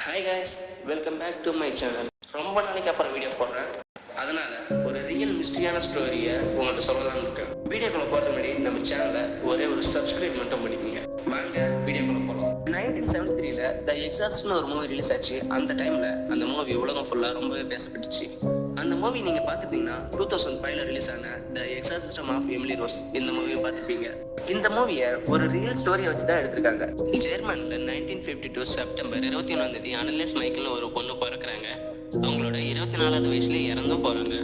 Hi guys, welcome back to my channel. ரொம்ப நாளைக்கு அப்புறம் வீடியோ போடுறேன். அதனால ஒரு ரியல் மிஸ்ட்ரியான ஸ்டோரியை உங்கள்கிட்ட சொல்லலாம்னு இருக்கேன். வீடியோக்குள்ள போகிறது முன்னாடி நம்ம சேனலை ஒரே ஒரு சப்ஸ்கிரைப் மட்டும் பண்ணிக்கோங்க. வாங்க வீடியோக்குள்ள போகலாம். 1973ல த எக்ஸாஸ்ட்னு ஒரு மூவி ரிலீஸ் ஆச்சு. அந்த டைம்ல அந்த மூவி உலகம் ஃபுல்லாக ரொம்பவே பேசப்பட்டுச்சு. அந்த மூவி நீங்கள் பார்த்துட்டீங்கன்னா 2005ல ரிலீஸ் ஆன த எக்ஸாசிஸ்டம் ஆஃப் எமிலி ரோஸ் இந்த மூவியை பார்த்துருப்பீங்க. இந்த மூவியை ஒரு ரியல் ஸ்டோரியை வச்சு தான் எடுத்திருக்காங்க. ஜெர்மன்ல 1952 செப்டம்பர் 21 அனலிஸ் மைக்கேல்னு ஒரு பொண்ணு பிறக்கிறாங்க. அவங்களோட 24வது வயசுலேயே இறந்தும் போகிறாங்க.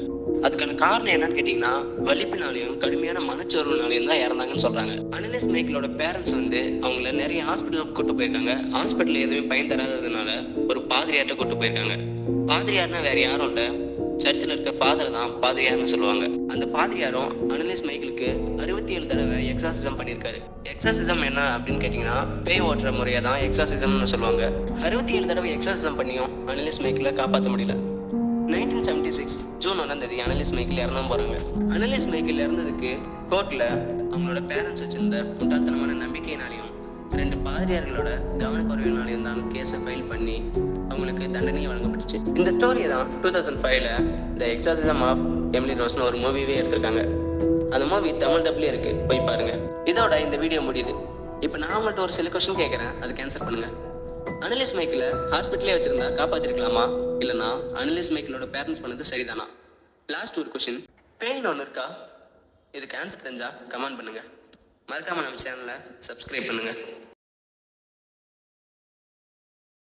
அதுக்கான காரணம் என்னன்னு கேட்டிங்கன்னா, வலிப்பினாலையும் கடுமையான மனச்சோர்வுனாலையும் தான் இறந்தாங்கன்னு சொல்கிறாங்க. அனலிஸ் மைக்கேலோட பேரண்ட்ஸ் அவங்கள நிறைய ஹாஸ்பிட்டலுக்கு கூட்டு போயிருக்காங்க. ஹாஸ்பிட்டல் எதுவுமே பயன் தராததுனால ஒரு பாதிரியார்ட்ட கூட்டு போயிருக்காங்க. பாதிரியார்னா வேற யாரும் இல்லை, சர்ச்சில் இருக்க ஃபாதர் தான் பாதிரியார்னு சொல்லுவாங்க. அந்த பாதிரியாரும் அனலிஸ் மைக்கேலுக்கு 67 தடவை எக்ஸாசிசம் பண்ணியிருக்காரு. எக்ஸாசிசம் என்ன அப்படின்னு கேட்டிங்கன்னா, பேய் ஓட்டுற முறையை தான் எக்ஸாசிசம்னு சொல்லுவாங்க. 67 தடவை எக்ஸாசிசம் பண்ணியும் அனலிஸ் மைக்கேலை காப்பாற்ற முடியல. 1976 ஜூன் 1 அனலிஸ் மைக்கேல் இறந்தும் போகிறாங்க. அனலிஸ் மைக்கேல் இறந்ததுக்கு கோர்ட்டில் அவங்களோட பேரண்ட்ஸ் வச்சிருந்த முட்டாள்தனமான நம்பிக்கையினாலையும் 2 பாதிரியார்களோட கவனக்குறைவினாலையும் தான் கேஸை ஃபைல் பண்ணி அவங்களுக்கு தண்டனையை வழங்கப்பட்டுச்சு. இந்த ஸ்டோரியை தான் 2005ல த எக்ஸாசிசம் ஆஃப் எமிலி ரோஸ்னு ஒரு மூவியே எடுத்திருக்காங்க. அந்த மூவி தமிழ் டப்லேயே இருக்கு, போய் பாருங்க. இதோட இந்த வீடியோ முடியுது. இப்போ நான் உங்கள்கிட்ட ஒரு சில கொஸ்டின் கேட்குறேன், அது கேன்சல் பண்ணுங்க. அனலிஸ் மைக்கேலை ஹாஸ்பிட்டலே வச்சிருந்தா காப்பாற்றிருக்கலாமா, இல்லைனா அனலிஸ் மைக்கேலோட பேரண்ட்ஸ் பண்ணது சரிதானா? லாஸ்ட் ஒரு கொஸ்டின், பேய்னு ஒன்று இருக்கா? இதுக்கு ஆன்சர் தெரிஞ்சா கமெண்ட் பண்ணுங்க. மறக்காம நம்ம சேனலை சப்ஸ்கிரைப் பண்ணுங்க.